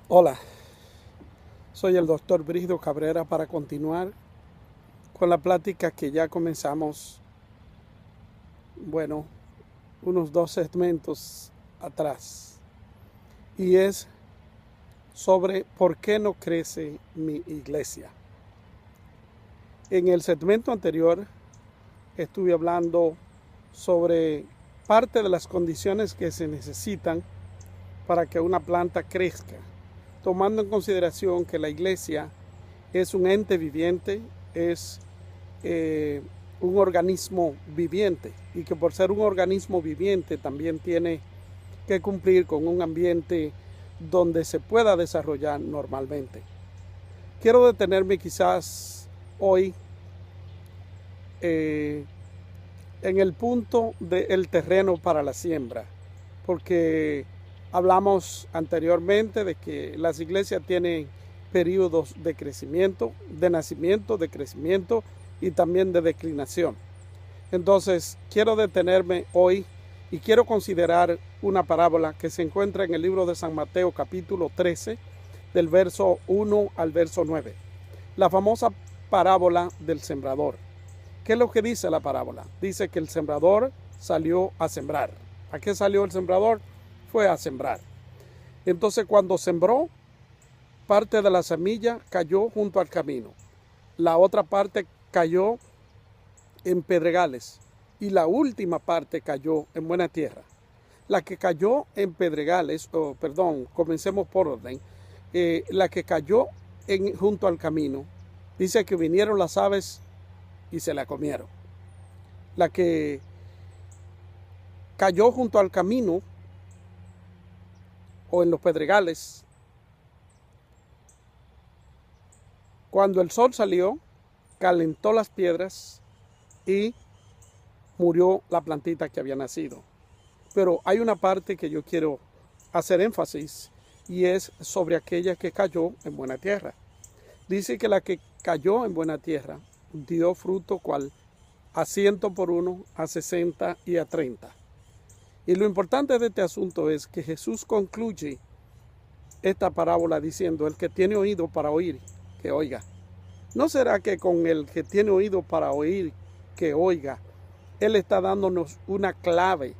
Hola, soy el doctor Brígido Cabrera para continuar con la plática que ya comenzamos, bueno, unos 2 segmentos atrás. Y es sobre por qué no crece mi iglesia. En el segmento anterior estuve hablando sobre parte de las condiciones que se necesitan para que una planta crezca, tomando en consideración que la iglesia es un ente viviente, es un organismo viviente y que por ser un organismo viviente también tiene que cumplir con un ambiente donde se pueda desarrollar normalmente. Quiero detenerme quizás hoy en el punto del terreno para la siembra, porque hablamos anteriormente de que las iglesias tienen periodos de crecimiento, de nacimiento, de crecimiento y también de declinación. Entonces, quiero detenerme hoy y quiero considerar una parábola que se encuentra en el libro de San Mateo capítulo 13, del verso 1 al verso 9. La famosa parábola del sembrador. ¿Qué es lo que dice la parábola? Dice que el sembrador salió a sembrar. ¿A qué salió el sembrador? Fue a sembrar. Entonces, cuando sembró, parte de la semilla cayó junto al camino. La otra parte cayó en pedregales y la última parte cayó en buena tierra. La que cayó en pedregales, comencemos por orden, la que cayó junto al camino, dice que vinieron las aves y se la comieron. La que cayó junto al camino o en los pedregales, cuando el sol salió, calentó las piedras y murió la plantita que había nacido. Pero hay una parte que yo quiero hacer énfasis y es sobre aquella que cayó en buena tierra. Dice que la que cayó en buena tierra dio fruto cual a 100 por uno, a 60 y a 30. Y lo importante de este asunto es que Jesús concluye esta parábola diciendo: el que tiene oído para oír, que oiga. ¿No será que con el que tiene oído para oír, que oiga, Él está dándonos una clave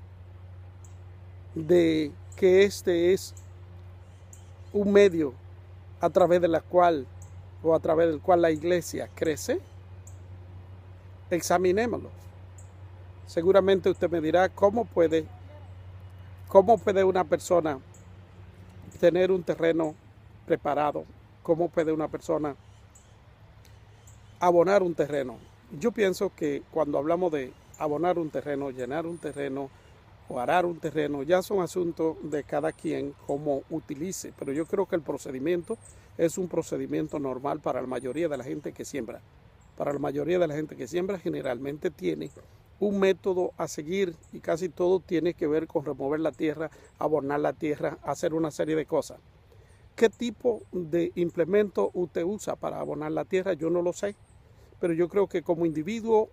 de que este es un medio a través de la cual a través del cual la iglesia crece? Examinémoslo. Seguramente usted me dirá, ¿cómo puede una persona tener un terreno preparado? ¿Cómo puede una persona abonar un terreno? Yo pienso que cuando hablamos de abonar un terreno, llenar un terreno o arar un terreno, ya son asuntos de cada quien cómo utilice, pero yo creo que el procedimiento es un procedimiento normal para la mayoría de la gente que siembra. Para la mayoría de la gente que siembra generalmente tiene un método a seguir y casi todo tiene que ver con remover la tierra, abonar la tierra, hacer una serie de cosas. ¿Qué tipo de implemento usted usa para abonar la tierra? Yo no lo sé, pero yo creo que como individuo,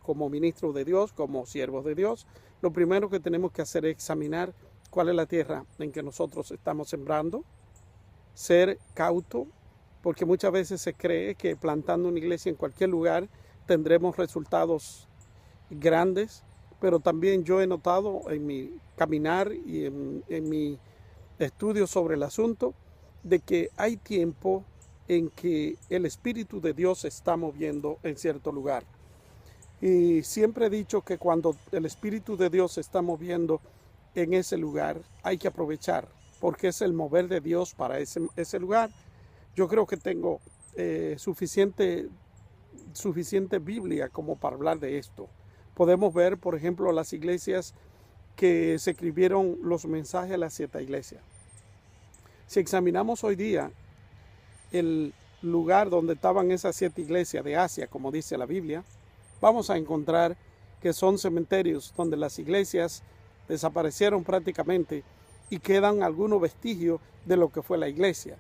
como ministro de Dios, como siervos de Dios, lo primero que tenemos que hacer es examinar cuál es la tierra en que nosotros estamos sembrando, ser cauto, porque muchas veces se cree que plantando una iglesia en cualquier lugar tendremos resultados grandes, pero también yo he notado en mi caminar y en mi estudio sobre el asunto de que hay tiempo en que el Espíritu de Dios se está moviendo en cierto lugar. Y siempre he dicho que cuando el Espíritu de Dios se está moviendo en ese lugar, hay que aprovechar, porque es el mover de Dios para ese lugar. Yo creo que tengo suficiente Biblia como para hablar de esto. Podemos ver, por ejemplo, las iglesias que se escribieron los mensajes a las 7 iglesias. Si examinamos hoy día el lugar donde estaban esas 7 iglesias de Asia, como dice la Biblia, vamos a encontrar que son cementerios donde las iglesias desaparecieron prácticamente y quedan algunos vestigios de lo que fue la iglesia.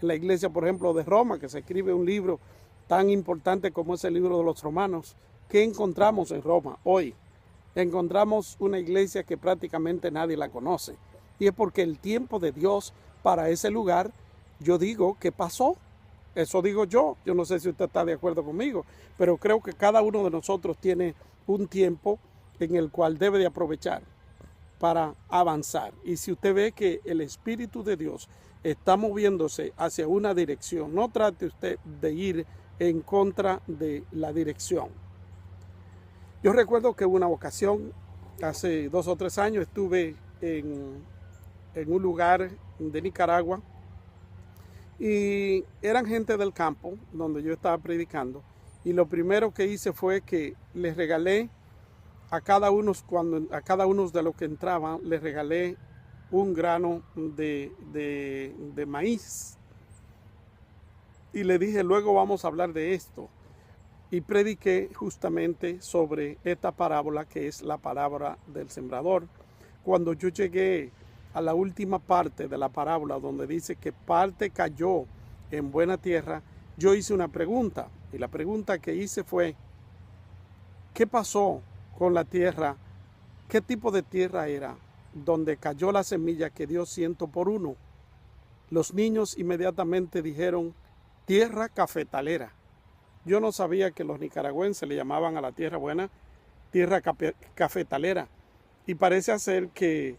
En la iglesia, por ejemplo, de Roma, que se escribe un libro tan importante como es el libro de los Romanos, ¿qué encontramos en Roma hoy? Encontramos una iglesia que prácticamente nadie la conoce. Y es porque el tiempo de Dios para ese lugar, yo digo que pasó. Eso digo yo. Yo no sé si usted está de acuerdo conmigo, pero creo que cada uno de nosotros tiene un tiempo en el cual debe de aprovechar para avanzar. Y si usted ve que el Espíritu de Dios está moviéndose hacia una dirección, no trate usted de ir en contra de la dirección. Yo recuerdo que una ocasión, hace 2 o 3 años, estuve en un lugar de Nicaragua y eran gente del campo donde yo estaba predicando, y lo primero que hice fue que les regalé a cada uno de los que entraban, les regalé un grano de maíz, y le dije, luego vamos a hablar de esto, y prediqué justamente sobre esta parábola, que es la parábola del sembrador. Cuando yo llegué a la última parte de la parábola, donde dice que parte cayó en buena tierra, yo hice una pregunta, y la pregunta que hice fue, ¿qué pasó con la tierra? ¿Qué tipo de tierra era donde cayó la semilla que dio 100 por 1? Los niños inmediatamente dijeron, tierra cafetalera. Yo no sabía que los nicaragüenses le llamaban a la tierra buena tierra cafetalera, y parece ser que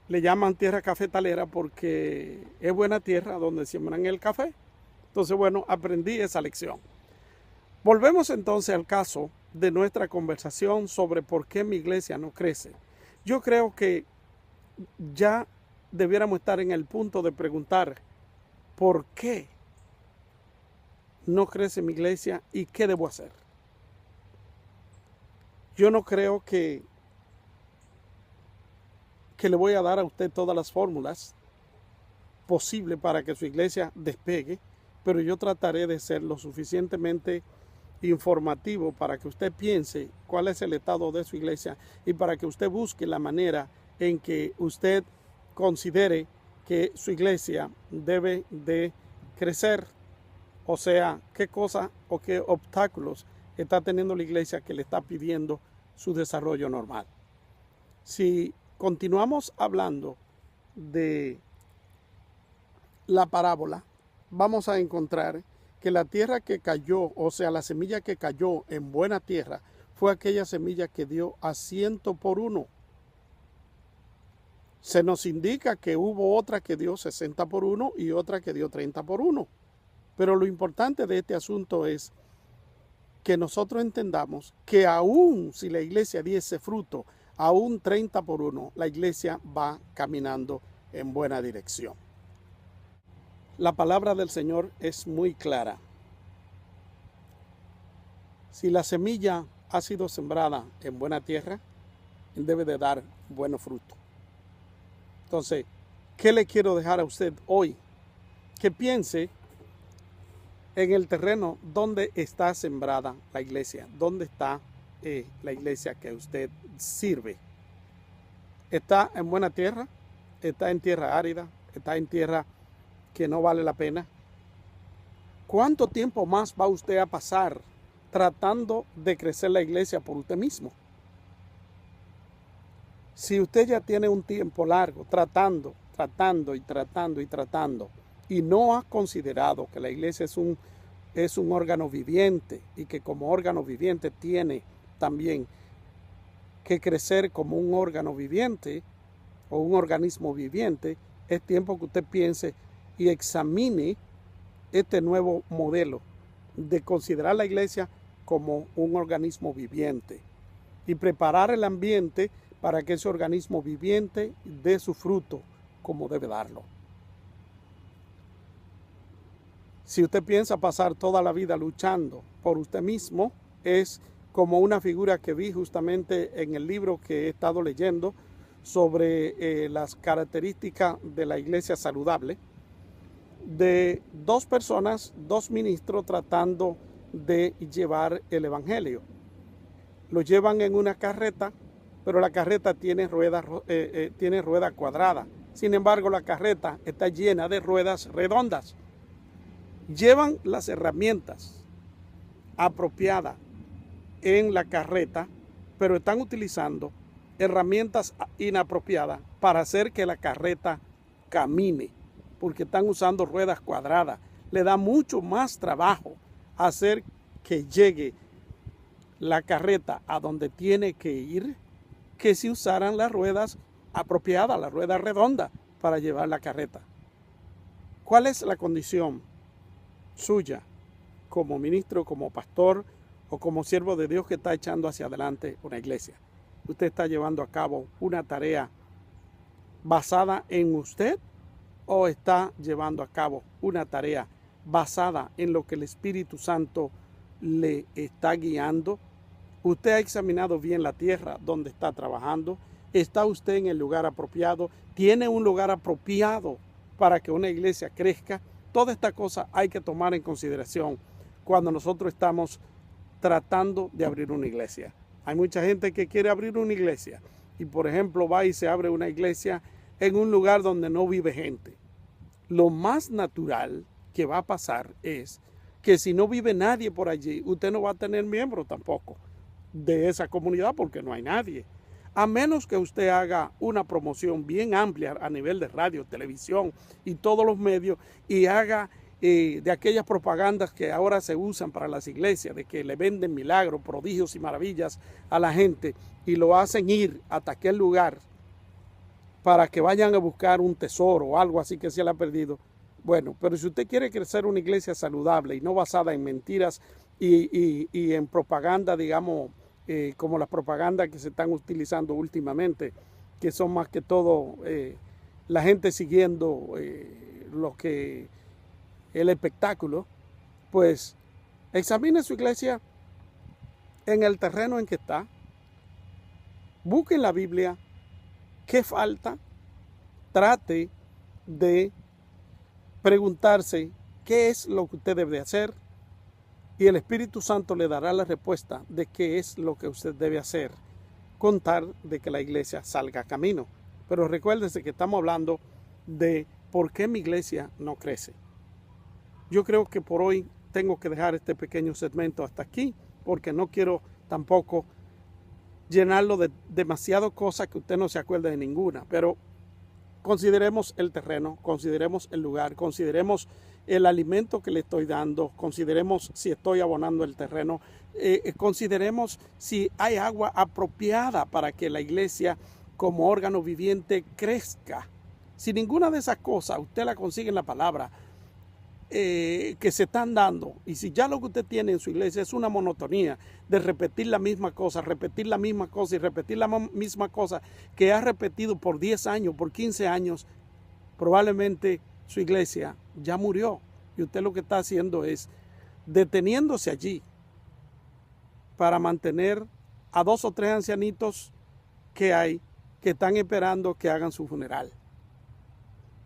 le llaman tierra cafetalera porque es buena tierra donde siembran el café. Entonces, bueno, aprendí esa lección. Volvemos entonces al caso de nuestra conversación sobre por qué mi iglesia no crece. Yo creo que ya debiéramos estar en el punto de preguntar por qué no crece mi iglesia y qué debo hacer. Yo no creo que le voy a dar a usted todas las fórmulas posibles para que su iglesia despegue, pero yo trataré de ser lo suficientemente informativo para que usted piense cuál es el estado de su iglesia y para que usted busque la manera en que usted considere que su iglesia debe de crecer. O sea, qué cosa o qué obstáculos está teniendo la iglesia que le está pidiendo su desarrollo normal. Si continuamos hablando de la parábola, vamos a encontrar que la tierra que cayó, o sea, la semilla que cayó en buena tierra, fue aquella semilla que dio a 100 por 1. Se nos indica que hubo otra que dio 60 por 1 y otra que dio 30 por 1. Pero lo importante de este asunto es que nosotros entendamos que aún si la iglesia diese fruto, aún 30 por 1, la iglesia va caminando en buena dirección. La palabra del Señor es muy clara. Si la semilla ha sido sembrada en buena tierra, debe de dar buen fruto. Entonces, ¿qué le quiero dejar a usted hoy? Que piense en el terreno donde está sembrada la iglesia, donde está la iglesia que usted sirve. ¿Está en buena tierra? ¿Está en tierra árida? ¿Está en tierra que no vale la pena? ¿Cuánto tiempo más va usted a pasar tratando de crecer la iglesia por usted mismo? Si usted ya tiene un tiempo largo tratando y no ha considerado que la iglesia es un órgano viviente y que como órgano viviente tiene también que crecer como un órgano viviente o un organismo viviente, es tiempo que usted piense y examine este nuevo modelo de considerar la iglesia como un organismo viviente y preparar el ambiente para que ese organismo viviente dé su fruto como debe darlo. Si usted piensa pasar toda la vida luchando por usted mismo, es como una figura que vi justamente en el libro que he estado leyendo sobre las características de la iglesia saludable, de 2 personas, 2 ministros tratando de llevar el evangelio. Lo llevan en una carreta, pero la carreta tiene rueda cuadrada. Sin embargo, la carreta está llena de ruedas redondas. Llevan las herramientas apropiadas en la carreta, pero están utilizando herramientas inapropiadas para hacer que la carreta camine. porque están usando ruedas cuadradas. Le da mucho más trabajo hacer que llegue la carreta a donde tiene que ir que si usaran las ruedas apropiadas, las ruedas redondas para llevar la carreta. ¿Cuál es la condición suya como ministro, como pastor o como siervo de Dios que está echando hacia adelante una iglesia? ¿Usted está llevando a cabo una tarea basada en usted o está llevando a cabo una tarea basada en lo que el Espíritu Santo le está guiando? ¿Usted ha examinado bien la tierra donde está trabajando? ¿Está usted en el lugar apropiado? ¿Tiene un lugar apropiado para que una iglesia crezca? Toda esta cosa hay que tomar en consideración cuando nosotros estamos tratando de abrir una iglesia. Hay mucha gente que quiere abrir una iglesia y, por ejemplo, va y se abre una iglesia en un lugar donde no vive gente. Lo más natural que va a pasar es que si no vive nadie por allí, usted no va a tener miembro tampoco de esa comunidad porque no hay nadie. A menos que usted haga una promoción bien amplia a nivel de radio, televisión y todos los medios y haga de aquellas propagandas que ahora se usan para las iglesias, de que le venden milagros, prodigios y maravillas a la gente y lo hacen ir hasta aquel lugar para que vayan a buscar un tesoro o algo así que se le ha perdido. Bueno, pero si usted quiere crecer una iglesia saludable y no basada en mentiras y en propaganda, digamos, como las propagandas que se están utilizando últimamente, que son más que todo la gente siguiendo lo que el espectáculo, pues examine su iglesia en el terreno en que está, busque en la Biblia qué falta, trate de preguntarse qué es lo que usted debe hacer y el Espíritu Santo le dará la respuesta de qué es lo que usted debe hacer, con tal de que la iglesia salga a camino. Pero recuérdese que estamos hablando de por qué mi iglesia no crece. Yo creo que por hoy tengo que dejar este pequeño segmento hasta aquí, porque no quiero tampoco llenarlo de demasiadas cosas que usted no se acuerde de ninguna, pero consideremos el terreno, consideremos el lugar, consideremos el alimento que le estoy dando, consideremos si estoy abonando el terreno, consideremos si hay agua apropiada para que la iglesia como órgano viviente crezca. Si ninguna de esas cosas usted la consigue en la palabra que se están dando, y si ya lo que usted tiene en su iglesia es una monotonía de repetir la misma cosa, repetir la misma cosa y repetir la misma cosa que ha repetido por 10 años, por 15 años, probablemente su iglesia ya murió y usted lo que está haciendo es deteniéndose allí para mantener a 2 o 3 ancianitos que hay que están esperando que hagan su funeral.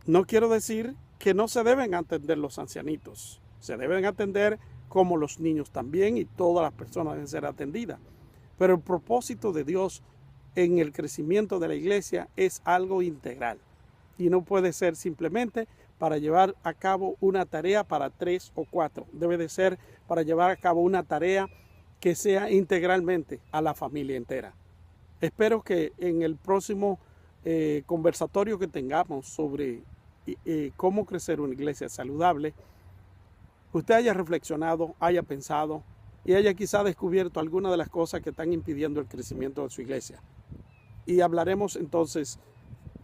No quiero decir que no se deben atender los ancianitos, se deben atender como los niños también, y todas las personas deben ser atendidas. Pero el propósito de Dios en el crecimiento de la iglesia es algo integral y no puede ser simplemente para llevar a cabo una tarea para 3 o 4. Debe de ser para llevar a cabo una tarea que sea integralmente a la familia entera. Espero que en el próximo conversatorio que tengamos sobre cómo crecer una iglesia saludable, usted haya reflexionado, haya pensado y haya quizá descubierto algunas de las cosas que están impidiendo el crecimiento de su iglesia. Y hablaremos entonces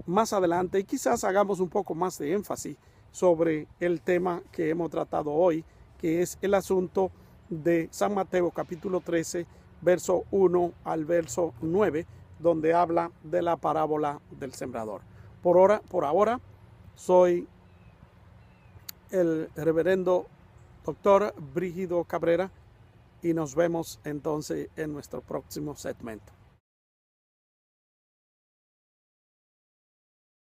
más adelante y quizás hagamos un poco más de énfasis sobre el tema que hemos tratado hoy, que es el asunto de San Mateo capítulo 13, verso 1 al verso 9, donde habla de la parábola del sembrador. Por ahora, soy el reverendo doctor Brígido Cabrera y nos vemos entonces en nuestro próximo segmento.